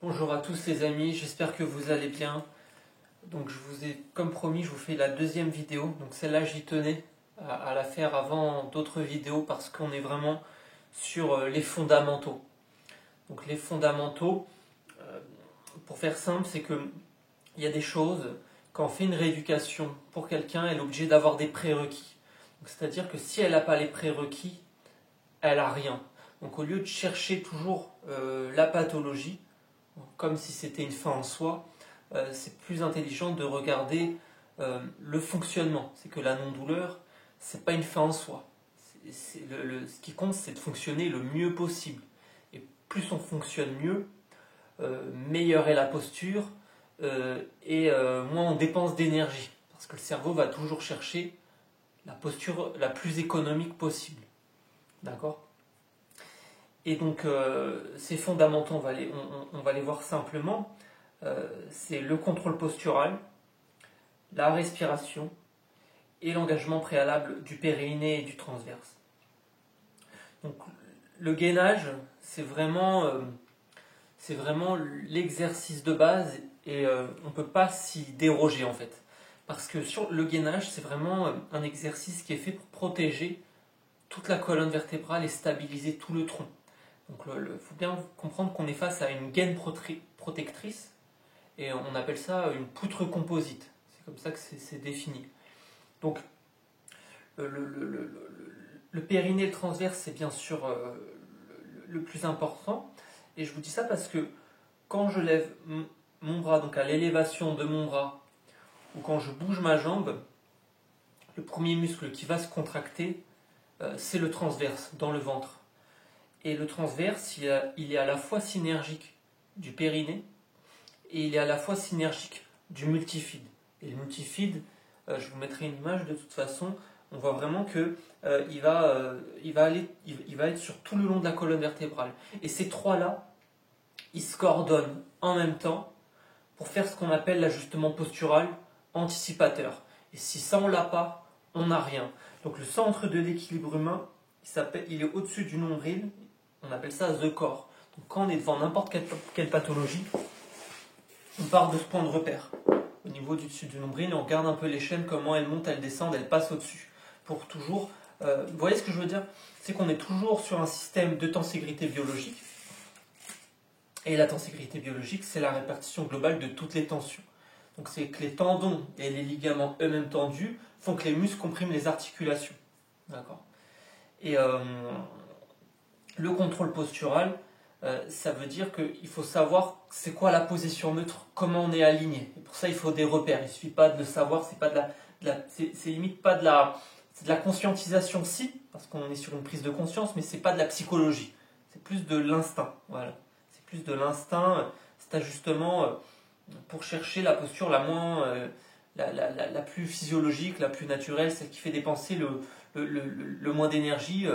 Bonjour à tous les amis, j'espère que vous allez bien. Donc je vous ai, comme promis, je vous fais la deuxième vidéo. Donc celle-là, j'y tenais à la faire avant d'autres vidéos parce qu'on est vraiment sur les fondamentaux. Donc les fondamentaux, pour faire simple, c'est que il y a des choses, quand on fait une rééducation pour quelqu'un, elle est obligée d'avoir des prérequis. C'est-à-dire que si elle n'a pas les prérequis, elle n'a rien. Donc au lieu de chercher toujours la pathologie, comme si c'était une fin en soi, c'est plus intelligent de regarder le fonctionnement. C'est que la non-douleur, c'est pas une fin en soi. Ce qui compte, c'est de fonctionner le mieux possible. Et plus on fonctionne mieux, meilleure est la posture et moins on dépense d'énergie. Parce que le cerveau va toujours chercher la posture la plus économique possible. D'accord ? Et donc, ces fondamentaux, on va les voir simplement. C'est le contrôle postural, la respiration et l'engagement préalable du périnée et du transverse. Donc, le gainage, c'est vraiment l'exercice de base et on ne peut pas s'y déroger en fait. Parce que sur le gainage, c'est vraiment un exercice qui est fait pour protéger toute la colonne vertébrale et stabiliser tout le tronc. Donc il faut bien comprendre qu'on est face à une gaine protectrice et on appelle ça une poutre composite. C'est comme ça que c'est défini. Donc le périnée et le transverse, c'est bien sûr le plus important. Et je vous dis ça parce que quand je lève mon bras, donc à l'élévation de mon bras, ou quand je bouge ma jambe, le premier muscle qui va se contracter, c'est le transverse, dans le ventre. Et le transverse, il est à la fois synergique du périnée et il est à la fois synergique du multifide. Et le multifide, je vous mettrai une image de toute façon, on voit vraiment que il va être sur tout le long de la colonne vertébrale. Et ces trois-là, ils se coordonnent en même temps pour faire ce qu'on appelle l'ajustement postural anticipateur. Et si ça on l'a pas, on n'a rien. Donc le centre de l'équilibre humain, il est au-dessus du nombril. On appelle ça the core. Donc quand on est devant n'importe quelle pathologie, on part de ce point de repère. Au niveau du dessus du nombril, on regarde un peu les chaînes, comment elles montent, elles descendent, elles passent au-dessus. Pour toujours. Vous voyez ce que je veux dire ? C'est qu'on est toujours sur un système de tenségrité biologique. Et la tenségrité biologique, c'est la répartition globale de toutes les tensions. Donc c'est que les tendons et les ligaments eux-mêmes tendus font que les muscles compriment les articulations. D'accord ? Et le contrôle postural, ça veut dire qu'il faut savoir c'est quoi la position neutre, comment on est aligné. Et pour ça, il faut des repères. Il ne suffit pas de le savoir, c'est pas c'est limite pas c'est de la conscientisation si, parce qu'on est sur une prise de conscience, mais c'est pas de la psychologie. C'est plus de l'instinct. Voilà. C'est plus de l'instinct, cet ajustement pour chercher la posture la moins, la plus physiologique, la plus naturelle, celle qui fait dépenser le moins d'énergie.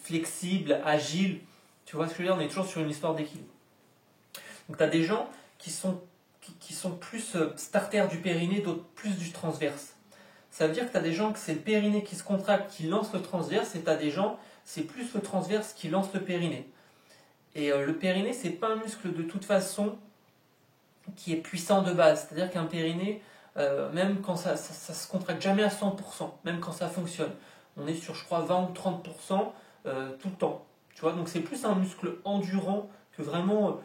Flexible, agile. Tu vois ce que je veux dire ? On est toujours sur une histoire d'équilibre. Donc tu as des gens qui sont plus starters du périnée, d'autres plus du transverse. Ça veut dire que tu as des gens que c'est le périnée qui se contracte, qui lance le transverse, et tu as des gens, c'est plus le transverse qui lance le périnée. Et le périnée, c'est pas un muscle de toute façon qui est puissant de base. C'est-à-dire qu'un périnée, même quand ça se contracte jamais à 100%, même quand ça fonctionne. On est sur, je crois, 20 ou 30% tout le temps. Tu vois, donc c'est plus un muscle endurant que vraiment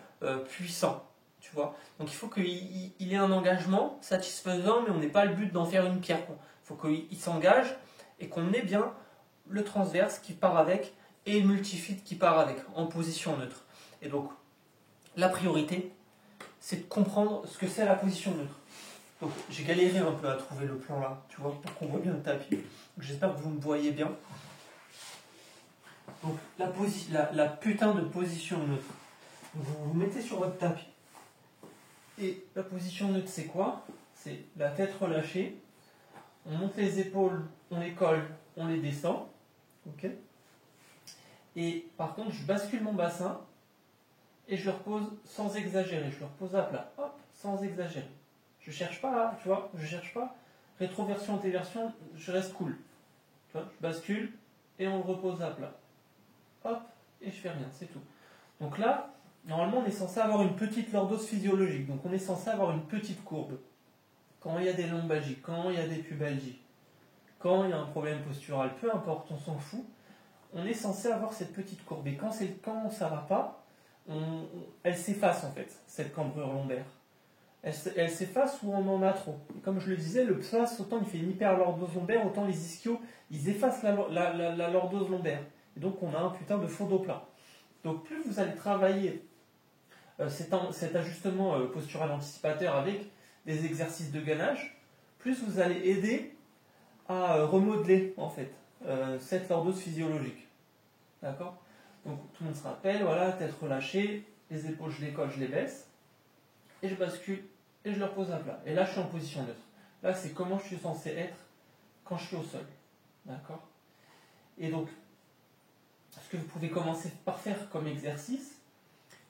puissant. Tu vois, donc il faut qu'il ait un engagement satisfaisant, mais on n'est pas le but d'en faire une pierre. Il faut qu'il s'engage et qu'on ait bien le transverse qui part avec et le multifide qui part avec, en position neutre. Et donc, la priorité, c'est de comprendre ce que c'est la position neutre. Donc j'ai galéré un peu à trouver le plan là, tu vois, pour qu'on voit bien le tapis. J'espère que vous me voyez bien. Donc la putain de position neutre. Donc, vous vous mettez sur votre tapis. Et la position neutre, c'est quoi ? C'est la tête relâchée. On monte les épaules, on les colle, on les descend. Ok ? Et par contre, je bascule mon bassin et je le repose sans exagérer. Je le repose à plat. Hop, sans exagérer. Je cherche pas, tu vois, je cherche pas rétroversion, antéversion, je reste cool. Tu vois, je bascule et on le repose à plat. Hop, et je fais rien, c'est tout. Donc là, normalement, on est censé avoir une petite lordose physiologique. Donc, on est censé avoir une petite courbe. Quand il y a des lombalgies, quand il y a des pubalgies, quand il y a un problème postural, peu importe, on s'en fout, on est censé avoir cette petite courbe. Et quand ça ne va pas, elle s'efface en fait, cette cambrure lombaire. Elle s'efface ou on en a trop. Et comme je le disais, le psoas, autant il fait une hyperlordose lombaire, autant les ischios, ils effacent la lordose lombaire. Et donc on a un putain de faux dos plat. Donc plus vous allez travailler cet ajustement postural anticipateur avec des exercices de gainage, plus vous allez aider à remodeler en fait cette lordose physiologique. D'accord? Donc tout le monde se rappelle, voilà, tête relâchée, les épaules je les colle, je les baisse, et je bascule et je le repose à plat. Et là je suis en position neutre. Là c'est comment je suis censé être quand je suis au sol. D'accord? Et donc, ce que vous pouvez commencer par faire comme exercice,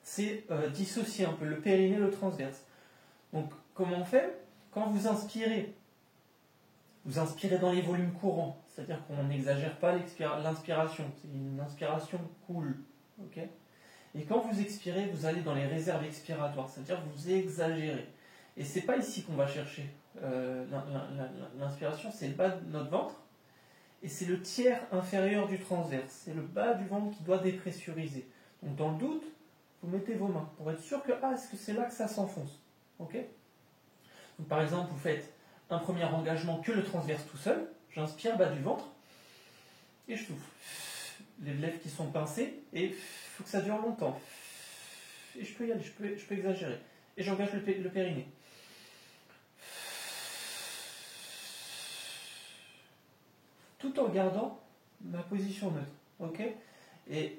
c'est dissocier un peu le périnée et le transverse. Donc comment on fait? Quand vous inspirez dans les volumes courants, c'est-à-dire qu'on n'exagère pas l'inspiration, c'est une inspiration cool. Okay, et quand vous expirez, vous allez dans les réserves expiratoires, c'est-à-dire que vous exagérez. Et c'est pas ici qu'on va chercher l'inspiration, c'est le bas de notre ventre, et c'est le tiers inférieur du transverse, c'est le bas du ventre qui doit dépressuriser. Donc dans le doute, vous mettez vos mains pour être sûr que est-ce que c'est là que ça s'enfonce. Okay, donc, par exemple, vous faites un premier engagement que le transverse tout seul, j'inspire bas du ventre, et je souffle. Les lèvres qui sont pincées, et il faut que ça dure longtemps. Et je peux y aller, je peux exagérer. Et j'engage le périnée. Tout en gardant ma position neutre. Ok? Et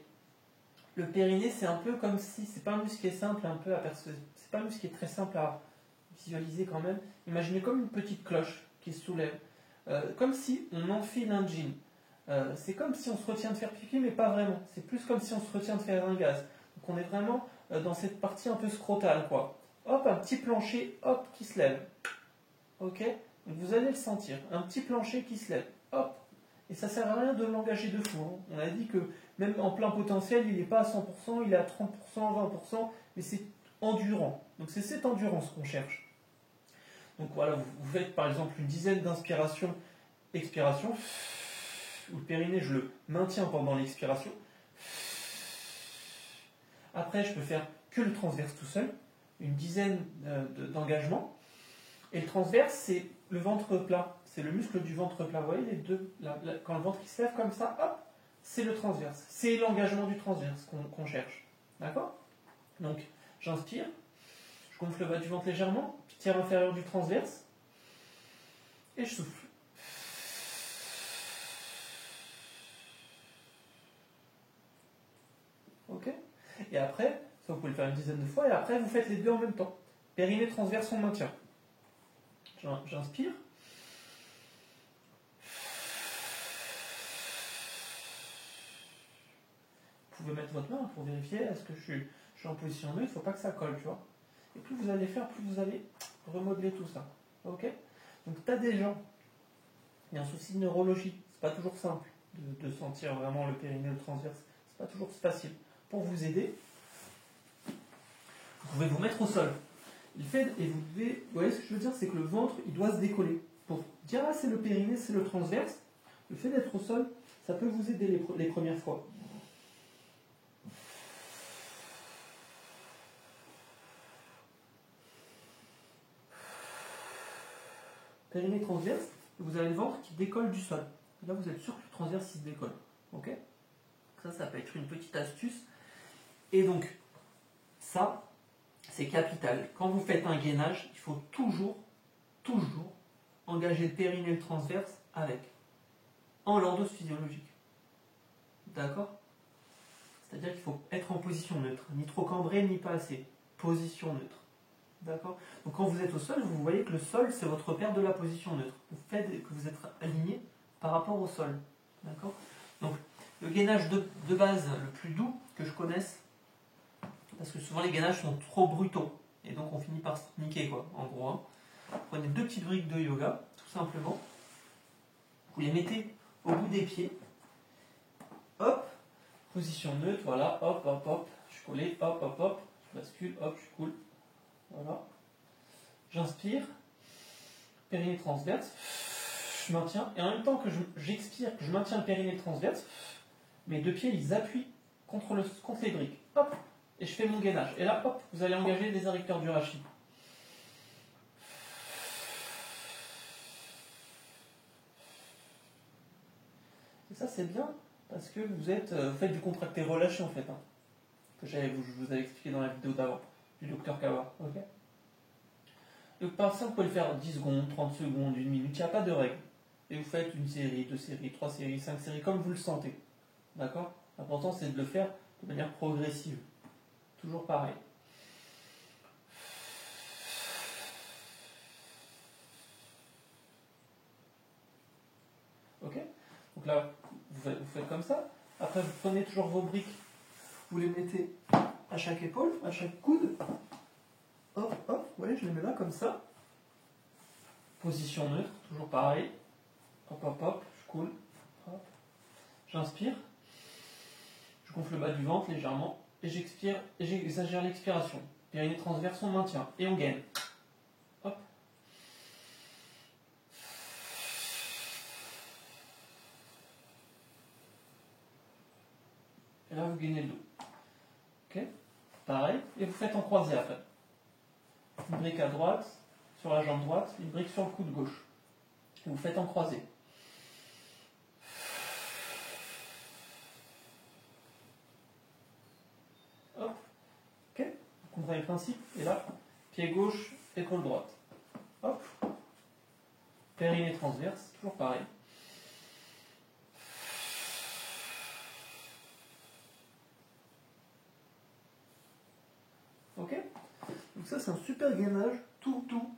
le périnée, c'est un peu comme si, c'est pas un muscle qui est simple un peu à percevoir, c'est pas un muscle qui est très simple à visualiser quand même. Imaginez comme une petite cloche qui se soulève. Comme si on enfile un jean. C'est comme si on se retient de faire pipi, mais pas vraiment. C'est plus comme si on se retient de faire un gaz. Donc on est vraiment dans cette partie un peu scrotale, quoi. Hop, un petit plancher, hop, qui se lève. Ok? Donc vous allez le sentir. Un petit plancher qui se lève. Hop. Et ça sert à rien de l'engager de fou. Hein. On a dit que même en plein potentiel, il n'est pas à 100%, il est à 30%, 20%, mais c'est endurant. Donc c'est cette endurance qu'on cherche. Donc voilà, vous faites par exemple une dizaine d'inspirations, expirations. Où le périnée, je le maintiens pendant l'expiration. Après, je peux faire que le transverse tout seul, une dizaine d'engagements. Et le transverse, c'est le ventre plat. C'est le muscle du ventre plat. Vous voyez les deux, quand le ventre qui se lève comme ça, hop, c'est le transverse. C'est l'engagement du transverse qu'on cherche. D'accord? Donc, j'inspire, je gonfle le bas du ventre légèrement, tiers inférieur du transverse, et je souffle. Ok? Et après, ça vous pouvez le faire une dizaine de fois, et après vous faites les deux en même temps. Périnée transverse, on maintient. J'inspire. Vous pouvez mettre votre main pour vérifier est-ce que je suis en position neutre, il ne faut pas que ça colle, tu vois. Et plus vous allez faire, plus vous allez remodeler tout ça. Ok? Donc tu as des gens, il y a un souci de neurologie, c'est pas toujours simple de sentir vraiment le périnée, le transverse, c'est pas toujours facile. Pour vous aider, vous pouvez vous mettre au sol. Et vous voyez ce que je veux dire, c'est que le ventre, il doit se décoller. Pour dire, c'est le périnée, c'est le transverse, le fait d'être au sol, ça peut vous aider les premières fois. Périnée transverse, vous avez le ventre qui décolle du sol. Et là, vous êtes sûr que le transverse, il se décolle. Ok? Ça peut être une petite astuce. Et donc, ça, c'est capital. Quand vous faites un gainage, il faut toujours engager le périnée et le transverse avec. En lordose physiologique. D'accord? C'est-à-dire qu'il faut être en position neutre. Ni trop cambré, ni pas assez. Position neutre. D'accord? Donc quand vous êtes au sol, vous voyez que le sol, c'est votre repère de la position neutre. Vous faites que vous êtes aligné par rapport au sol. D'accord? Donc, le gainage de base le plus doux que je connaisse, parce que souvent les gainages sont trop brutaux, et donc on finit par se niquer, quoi, en gros. Hein. Prenez deux petites briques de yoga, tout simplement. Vous les mettez au bout des pieds. Hop, position neutre, voilà, hop, hop, hop. Je suis collé, hop, hop, hop, je bascule, hop, je coule. Voilà. J'inspire, périnée transverse, je maintiens, et en même temps que j'expire, que je maintiens le périnée transverse, mes deux pieds ils appuient contre les briques. Hop, et je fais mon gainage. Et là, hop, vous allez engager les adducteurs du rachis. Et ça c'est bien parce que vous faites du contracté relâché en fait, hein, que je vous avais expliqué dans la vidéo d'avant, du docteur Kawa. Okay, donc par ça vous pouvez le faire 10 secondes, 30 secondes, 1 minute, il n'y a pas de règle. Et vous faites une série, 2 séries, 3 séries, 5 séries, comme vous le sentez. D'accord? L'important c'est de le faire de manière progressive. Toujours pareil. Ok? Donc là, vous faites comme ça. Après, vous prenez toujours vos briques, vous les mettez à chaque épaule, à chaque coude. Hop, hop, vous voyez, je les mets là comme ça. Position neutre, toujours pareil. Hop, hop, hop, je coule. Hop. J'inspire. Je gonfle le bas du ventre légèrement. Et j'expire, et j'exagère l'expiration. Périnée transverse, on maintient. Et on gaine. Hop. Et là, vous gainez le dos. Ok? Pareil. Et vous faites en croisé après. Une brique à droite, sur la jambe droite, une brique sur le coude gauche. Et vous faites en croisé. Hop. Ok? Vous comprenez le principe? Et là, pied gauche, épaule droite. Hop. Périnée transverse, toujours pareil. Ok? Donc ça, c'est un super gainage, tout doux.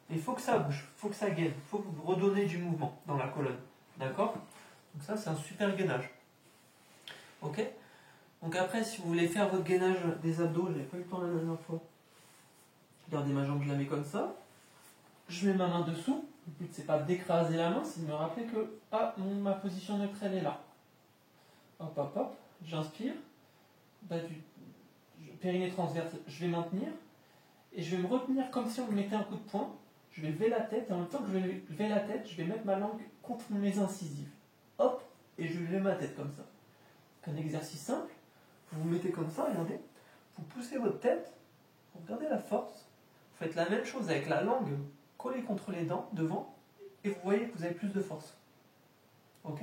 Et il faut que ça bouge, il faut que ça gaine, il faut que vous redonnez du mouvement dans la colonne. D'accord? Donc ça, c'est un super gainage. Ok? Donc après, si vous voulez faire votre gainage des abdos, je n'avais pas eu le temps la dernière fois. Regardez ma jambe, je la mets comme ça. Je mets ma main dessous. Le but, c'est pas d'écraser la main, c'est de me rappeler que ma position neutre, elle est là. Hop, hop, hop. J'inspire. Périnée transverse, je vais maintenir. Et je vais me retenir comme si on me mettait un coup de poing. Je vais lever la tête. Et en même temps que je vais lever la tête, je vais mettre ma langue contre mes incisives. Hop. Et je vais lever ma tête comme ça. Donc un exercice simple. Vous vous mettez comme ça, regardez. Vous poussez votre tête. Vous regardez la force. Vous faites la même chose avec la langue collée contre les dents devant. Et vous voyez que vous avez plus de force. Ok?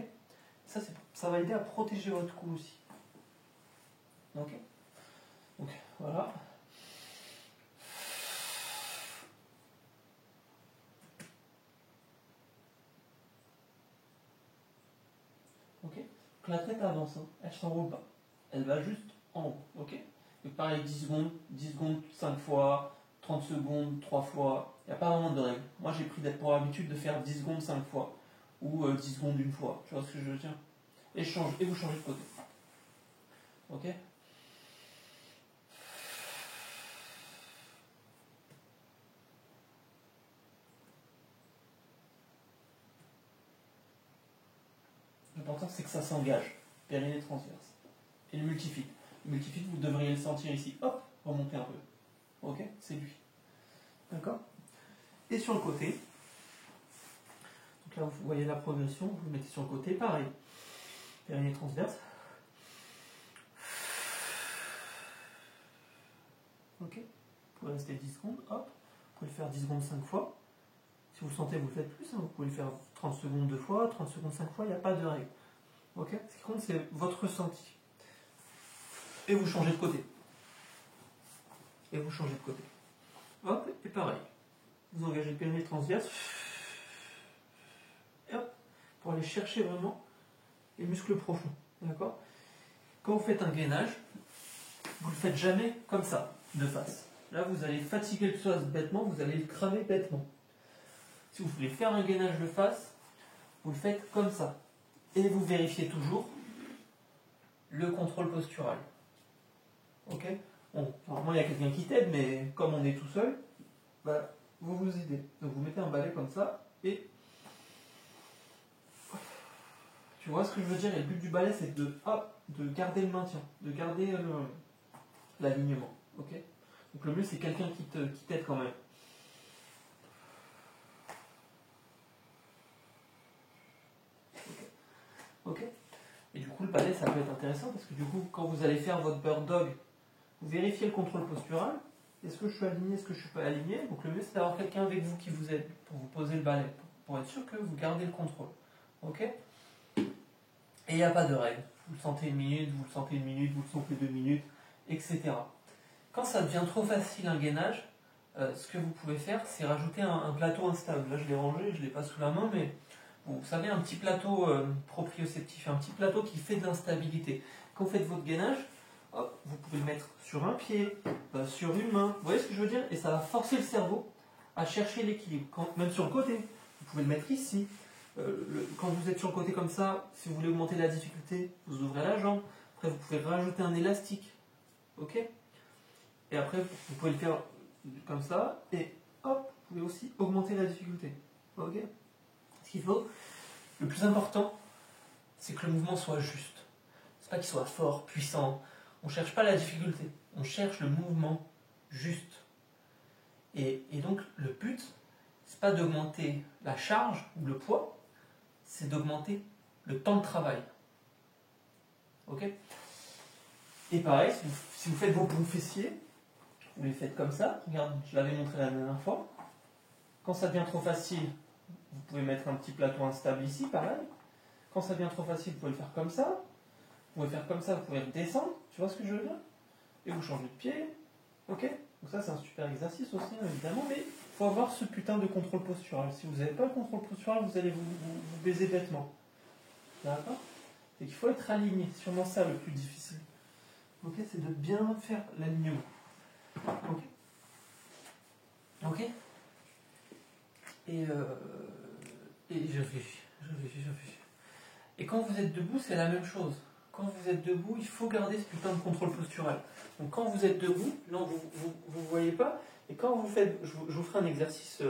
Ça va aider à protéger votre cou aussi. Ok? Donc voilà. Ok? Donc la tête avance, hein. Elle ne s'enroule pas. Elle va juste en haut. Ok? Donc pareil, 10 secondes 5 fois, 30 secondes 3 fois. Il n'y a pas vraiment de règle. Moi j'ai pris pour habitude de faire 10 secondes 5 fois. Ou 10 secondes une fois. Tu vois ce que je veux dire? Et vous changez de côté. Ok? L'important c'est que ça s'engage. Périnée transverse. Et le multifit. Le multifit, vous devriez le sentir ici. Hop, remonter un peu. Ok? C'est lui. D'accord? Et sur le côté. Donc là, vous voyez la progression. Vous le mettez sur le côté. Pareil. Périnée transverse. Ok? Vous pouvez rester 10 secondes. Hop. Vous pouvez le faire 10 secondes 5 fois. Si vous le sentez, vous le faites plus. Hein. Vous pouvez le faire 30 secondes 2 fois, 30 secondes 5 fois. Il n'y a pas de règle. Ok? Ce qui compte, c'est votre ressenti. Et vous changez de côté. Et vous changez de côté. Hop, et pareil. Vous engagez le périnée transverse. Et hop, pour aller chercher vraiment les muscles profonds. D'accord? Quand vous faites un gainage, vous ne le faites jamais comme ça, de face. Là, vous allez fatiguer le psoas bêtement, vous allez le cramer bêtement. Si vous voulez faire un gainage de face, vous le faites comme ça. Et vous vérifiez toujours le contrôle postural. Ok? Bon, normalement il y a quelqu'un qui t'aide, mais comme on est tout seul, bah, vous vous aidez. Donc vous mettez un balai comme ça, et tu vois ce que je veux dire? Et le but du balai, c'est de hop, de garder le maintien, de garder l'alignement. Ok. Donc le mieux c'est quelqu'un qui t'aide quand même. Ok. Et du coup le balai ça peut être intéressant parce que du coup quand vous allez faire votre bird dog, vous vérifiez le contrôle postural. Est-ce que je suis aligné, est-ce que je suis pas aligné? Donc le mieux c'est d'avoir quelqu'un avec vous qui vous aide pour vous poser le balai, pour être sûr que vous gardez le contrôle. Ok. Et il n'y a pas de règle. Vous le sentez 1 minute, vous le sentez 1 minute, vous le sentez 2 minutes, etc. Quand ça devient trop facile un gainage, ce que vous pouvez faire, c'est rajouter un plateau instable. Là, je l'ai rangé, je ne l'ai pas sous la main, mais vous savez, un petit plateau proprioceptif, un petit plateau qui fait de l'instabilité. Quand vous faites votre gainage, hop, vous pouvez le mettre sur un pied, sur une main. Vous voyez ce que je veux dire? Et ça va forcer le cerveau à chercher l'équilibre. Même sur le côté, vous pouvez le mettre ici. Quand vous êtes sur le côté comme ça, si vous voulez augmenter la difficulté, vous ouvrez la jambe. Après, vous pouvez rajouter un élastique. Ok? Et après, vous pouvez le faire comme ça. Et hop, vous pouvez aussi augmenter la difficulté. Ok? Ce qu'il faut, le plus important, c'est que le mouvement soit juste. C'est pas qu'il soit fort, puissant. On ne cherche pas la difficulté. On cherche le mouvement juste. Et donc, le but, c'est pas d'augmenter la charge ou le poids, c'est d'augmenter le temps de travail. Ok? Et pareil, si vous faites vos pompes fessiers, vous les faites comme ça. Regarde, je l'avais montré la dernière fois. Quand ça devient trop facile, vous pouvez mettre un petit plateau instable ici, pareil. Quand ça devient trop facile, vous pouvez le faire comme ça. Vous pouvez faire comme ça, vous pouvez redescendre. Tu vois ce que je veux dire? Et vous changez de pied. Ok? Donc ça, c'est un super exercice aussi, évidemment, mais il faut avoir ce putain de contrôle postural. Si vous n'avez pas le contrôle postural, vous allez vous baiser bêtement. D'accord? C'est qu'il faut être aligné. C'est sûrement ça le plus difficile. Ok? C'est de bien faire l'alignement. Ok? Ok? Et je réfléchis. Et quand vous êtes debout, c'est la même chose. Quand vous êtes debout, il faut garder ce putain de contrôle postural. Donc quand vous êtes debout, non, vous ne voyez pas. Et quand vous faites, je vous ferai un exercice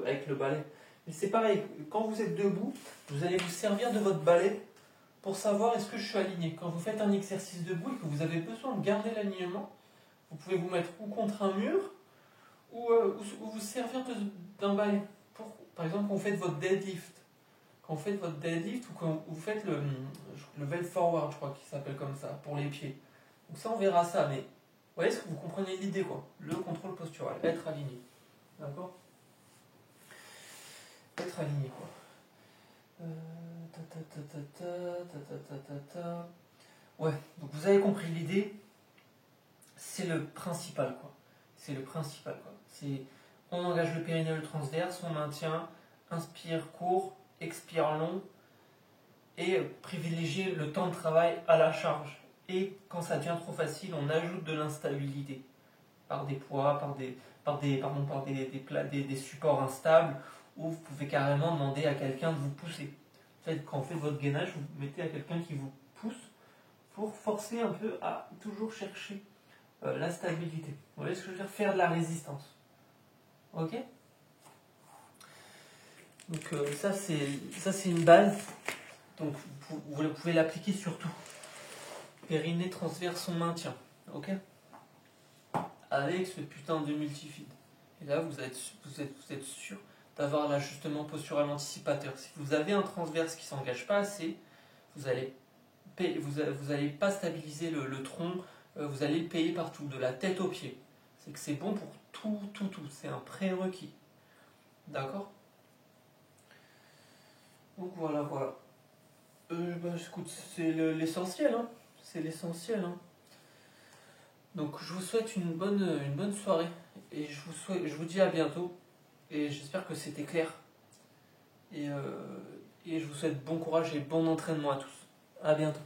avec le balai. Mais c'est pareil, quand vous êtes debout, vous allez vous servir de votre balai pour savoir est-ce que je suis aligné. Quand vous faites un exercice debout et que vous avez besoin de garder l'alignement, vous pouvez vous mettre ou contre un mur ou vous servir d'un balai. Par exemple, quand vous faites votre deadlift. Quand vous faites votre deadlift ou quand vous faites le level forward, je crois qu'il s'appelle comme ça, pour les pieds. Donc ça, on verra ça, mais vous voyez ce que vous comprenez l'idée, quoi. Le contrôle postural, être aligné. D'accord? Être aligné, quoi. Ouais, donc vous avez compris l'idée. C'est le principal, quoi. C'est le principal, quoi. On engage le périnée, le transverse, on maintient, inspire court, expire long, et privilégier le temps de travail à la charge. Et quand ça devient trop facile, on ajoute de l'instabilité par des poids, par des supports instables, ou vous pouvez carrément demander à quelqu'un de vous pousser. En fait, quand vous faites votre gainage, vous mettez à quelqu'un qui vous pousse pour forcer un peu à toujours chercher la stabilité. Vous voyez ce que je veux dire? Faire de la résistance. Ok? Donc ça c'est une base. Donc vous pouvez l'appliquer sur tout. Périnée transverse, on maintient. Ok? Avec ce putain de multifeed. Et là, vous êtes sûr d'avoir l'ajustement postural anticipateur. Si vous avez un transverse qui ne s'engage pas assez, vous allez pas stabiliser le tronc, vous allez le payer partout, de la tête aux pieds. C'est que c'est bon pour tout. C'est un prérequis. D'accord? Donc voilà. Écoute, c'est l'essentiel, hein. C'est l'essentiel, hein. Donc je vous souhaite une bonne soirée et je vous dis à bientôt et j'espère que c'était clair et je vous souhaite bon courage et bon entraînement à tous. À bientôt.